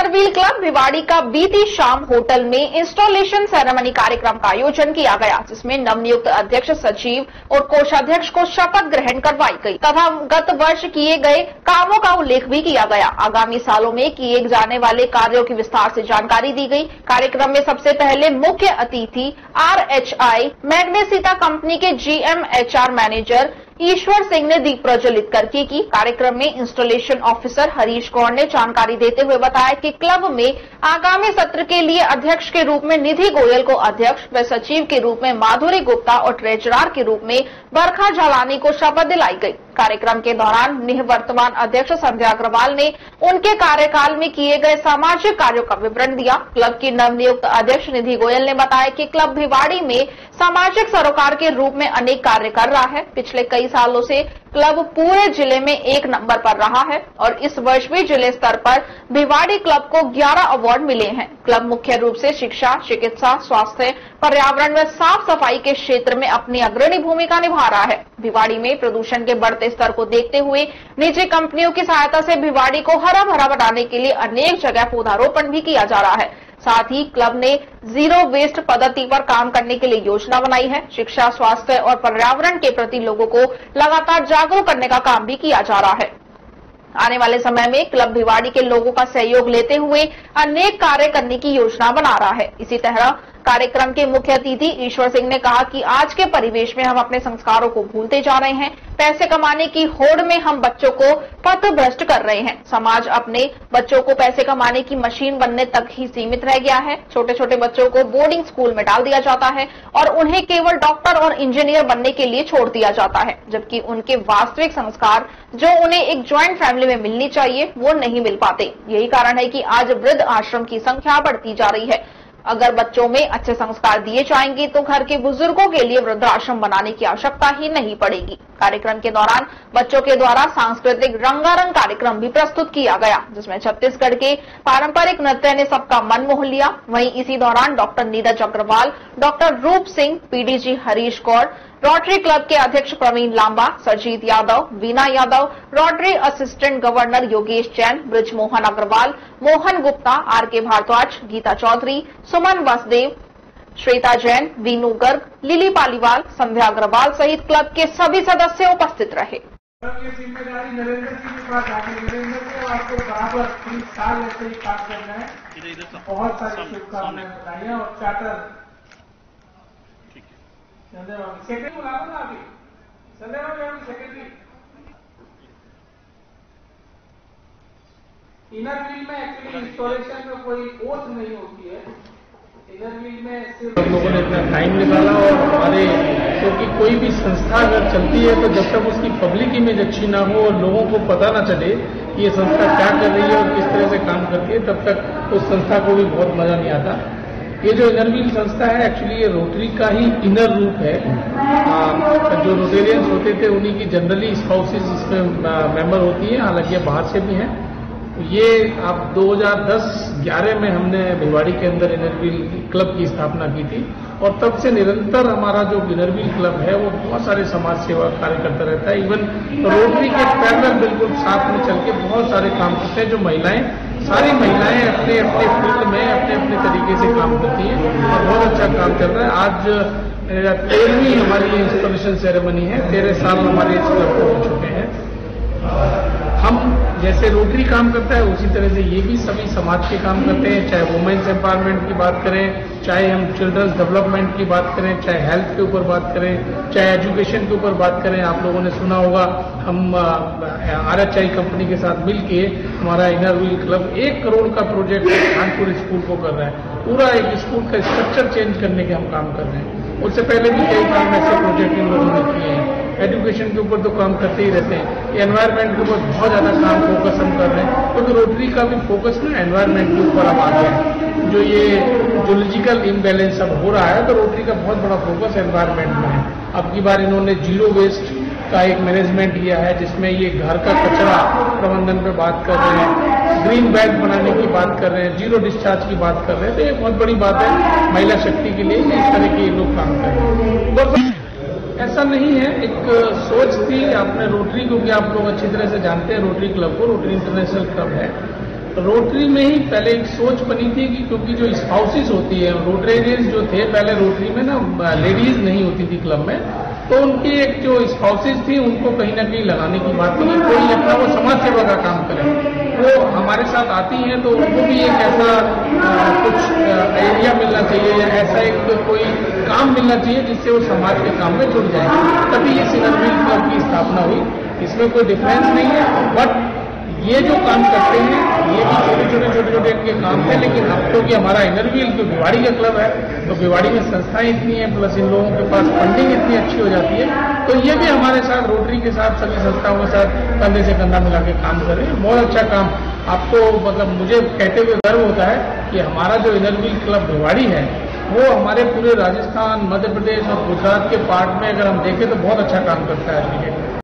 Inner wheel club Bhiwadi का बीती शाम होटल में इंस्टॉलेशन सेरेमनी कार्यक्रम का आयोजन किया गया, जिसमें नवनियुक्त अध्यक्ष, सचिव और कोषाध्यक्ष को शपथ ग्रहण करवाई गई तथा गत वर्ष किए गए कामों का उल्लेख भी किया गया। आगामी सालों में किए जाने वाले कार्यों की विस्तार से जानकारी दी गई। कार्यक्रम में सबसे पहले मुख्य अतिथि RHI मैग्नेसिटा कंपनी के GM HR manager Ishwar Singh ने दीप प्रज्वलित करके की। कार्यक्रम में इंस्टॉलेशन ऑफिसर हरीश गौड़ ने जानकारी देते हुए बताया कि क्लब में आगामी सत्र के लिए अध्यक्ष के रूप में निधि गोयल को अध्यक्ष व सचिव के रूप में माधुरी गुप्ता और ट्रेजरर के रूप में बरखा झालानी को शपथ दिलाई गई। कार्यक्रम के दौरान निवर्तमान अध्यक्ष संध्या अग्रवाल ने उनके कार्यकाल में किए गए सामाजिक कार्यों का विवरण दिया। क्लब की नवनियुक्त अध्यक्ष निधि गोयल ने बताया कि क्लब भिवाड़ी में सामाजिक सरोकार के रूप में अनेक कार्य कर रहा है। पिछले कई सालों से क्लब पूरे जिले में 1 नंबर पर रहा है और इस वर्ष भी जिले स्तर पर भिवाड़ी क्लब को 11 अवार्ड मिले हैं। क्लब मुख्य रूप से शिक्षा, चिकित्सा, स्वास्थ्य, पर्यावरण व साफ सफाई के क्षेत्र में अपनी अग्रणी भूमिका निभा रहा है। भिवाड़ी में प्रदूषण के बढ़ते स्तर को देखते हुए निजी कंपनियों की सहायता से भिवाड़ी को हरा भरा बनाने के लिए अनेक जगह पौधारोपण भी किया जा रहा है। साथ ही क्लब ने जीरो वेस्ट पद्धति पर काम करने के लिए योजना बनाई है। शिक्षा, स्वास्थ्य और पर्यावरण के प्रति लोगों को लगातार जागरूक करने का काम भी किया जा रहा है। आने वाले समय में क्लब भिवाड़ी के लोगों का सहयोग लेते हुए अनेक कार्य करने की योजना बना रहा है। इसी तरह कार्यक्रम के मुख्य अतिथि ईश्वर सिंह ने कहा कि आज के परिवेश में हम अपने संस्कारों को भूलते जा रहे हैं। पैसे कमाने की होड़ में हम बच्चों को पथभ्रष्ट कर रहे हैं। समाज अपने बच्चों को पैसे कमाने की मशीन बनने तक ही सीमित रह गया है। छोटे छोटे बच्चों को बोर्डिंग स्कूल में डाल दिया जाता है और उन्हें केवल डॉक्टर और इंजीनियर बनने के लिए छोड़ दिया जाता है, जबकि उनके वास्तविक संस्कार जो उन्हें एक ज्वाइंट फैमिली में मिलनी चाहिए वो नहीं मिल पाते। यही कारण है कि आज वृद्ध आश्रम की संख्या बढ़ती जा रही है। अगर बच्चों में अच्छे संस्कार दिए जाएंगे तो घर के बुजुर्गों के लिए वृद्धाश्रम बनाने की आवश्यकता ही नहीं पड़ेगी। कार्यक्रम के दौरान बच्चों के द्वारा सांस्कृतिक रंगारंग कार्यक्रम भी प्रस्तुत किया गया, जिसमें छत्तीसगढ़ के पारंपरिक नृत्य ने सबका मन मोह लिया। वहीं इसी दौरान doctor Neeraj Agarwal, doctor Roop Singh, PDG Harish Gaur, Rotary club के अध्यक्ष Praveen Lamba, Sarjeet Yadav, Veena Yadav, Rotary assistant governor Yogesh Jain, Brijmohan Agarwal, Mohan Gupta, RK Bhardwaj, Geeta Chaudhary, Suman Vasudev, Shweta Jain, Vinu Garg, Lily Paliwal, Sandhya Agarwal सहित क्लब के सभी सदस्य उपस्थित रहे। ये जिम्मेदारी नरेंद्र जी के पास आगे, नरेंद्र को आपको बराबर 30 साल ऐसे ही काम करना है। बहुत सारी शुभकामनाएं बताइए और चार्टर सेक्रेटरी बुला लो ना अभी, सेक्रेटरी। इनर व्हील में एक्चुअली इंस्टॉलेशन में कोई ओथ नहीं होती है। इनर व्हील में सिर्फ हम लोगों ने इतना टाइम निकाला और हमारे, क्योंकि कोई भी संस्था अगर चलती है तो जब तक उसकी पब्लिक इमेज अच्छी ना हो और लोगों को पता ना चले कि ये संस्था क्या कर रही है और किस तरह से काम करती है, तब तक उस संस्था को भी बहुत मजा नहीं आता। ये जो इनर व्हील संस्था है एक्चुअली ये रोटरी का ही इनर रूप है। जो रोटेरियंस होते थे उन्हीं की जनरली स्पाउसेस इसमें मेंबर होती है, हालांकि ये बाहर से भी हैं। ये आप 2010-11 में हमने भिवाड़ी के अंदर इनर व्हील क्लब की स्थापना की थी और तब से निरंतर हमारा जो इनर व्हील क्लब है वो बहुत सारे समाज सेवा कार्य करता रहता है। इवन रोटरी के पैरेलल बिल्कुल साथ में चल के बहुत सारे काम करते हैं। जो महिलाएं, सारी महिलाएं अपने अपने फील्ड में अपने अपने तरीके से काम करती हैं और बहुत अच्छा काम चल रहा है। आज 13वीं हमारी इंस्टॉलेशन सेरेमनी है, 13 साल हमारे इस क्लब को हो चुके हैं। हम जैसे रोटरी काम करता है उसी तरह से ये भी सभी समाज के काम करते हैं, चाहे वुमेन्स एम्पावरमेंट की बात करें, चाहे हम चिल्ड्रंस डेवलपमेंट की बात करें, चाहे हेल्थ के ऊपर बात करें, चाहे एजुकेशन के ऊपर बात करें। आप लोगों ने सुना होगा हम RHI कंपनी के साथ मिलके हमारा इनर व्हील क्लब 1 करोड़ का प्रोजेक्ट कानपुर स्कूल को कर रहा है। पूरा एक स्कूल का स्ट्रक्चर चेंज करने के हम काम कर रहे हैं। उससे पहले भी कई काम ऐसे प्रोजेक्ट इन लोगों ने किए हैं। एजुकेशन के ऊपर तो काम करते ही रहते हैं। एनवायरमेंट के ऊपर बहुत ज्यादा काम फोकस हम कर रहे हैं, क्योंकि रोटरी का भी फोकस ना एनवायरमेंट के ऊपर अब आ गया है। जो ये जूलॉजिकल इम्बैलेंस अब हो रहा है तो रोटरी का बहुत बड़ा फोकस एनवायरमेंट में है। अब की बार इन्होंने जीरो वेस्ट का एक मैनेजमेंट लिया है, जिसमें ये घर का कचरा प्रबंधन पे बात कर रहे हैं, ग्रीन बेल्ट बनाने की बात कर रहे हैं, जीरो डिस्चार्ज की बात कर रहे हैं। तो ये बहुत बड़ी बात है महिला शक्ति के लिए, इस तरह के लोग काम कर रहे हैं। ऐसा नहीं है, एक सोच थी आपने रोटरी, क्योंकि आप लोग अच्छी तरह से जानते हैं रोटरी क्लब को, रोटरी इंटरनेशनल क्लब है। रोटरी में ही पहले एक सोच बनी थी कि क्योंकि जो स्पाउसेस होती है, रोटरियंस जो थे पहले रोटरी में ना लेडीज नहीं होती थी क्लब में, तो उनकी एक जो स्पाउसेस थी उनको कहीं ना कहीं लगाने की बात की कोई अपना वो समाज सेवा का काम करे। वो हमारे साथ आती हैं तो उनको भी एक ऐसा कुछ एरिया मिलना चाहिए या ऐसा एक कोई काम मिलना चाहिए जिससे वो समाज के काम में जुड़ जाए। तभी ये इनर व्हील क्लब की स्थापना हुई। इसमें कोई डिफरेंस नहीं है, बट ये जो काम करते हैं ये भी छोटे छोटे इनके काम थे, लेकिन अब तो कि हमारा इनर व्हील तो भिवाड़ी का क्लब है, तो भिवाड़ी में संस्थाएं इतनी हैं, प्लस इन लोगों के पास फंडिंग इतनी अच्छी हो जाती है, तो ये भी हमारे साथ रोटरी के साथ सभी संस्थाओं के साथ कंधे से कंधा मिला के काम कर रहे हैं। बहुत अच्छा काम। आपको मतलब मुझे कहते हुए गर्व होता है कि हमारा जो इनर व्हील क्लब भिवाड़ी है वो हमारे पूरे राजस्थान, मध्य प्रदेश और गुजरात के पार्ट में अगर हम देखें तो बहुत अच्छा काम करता है।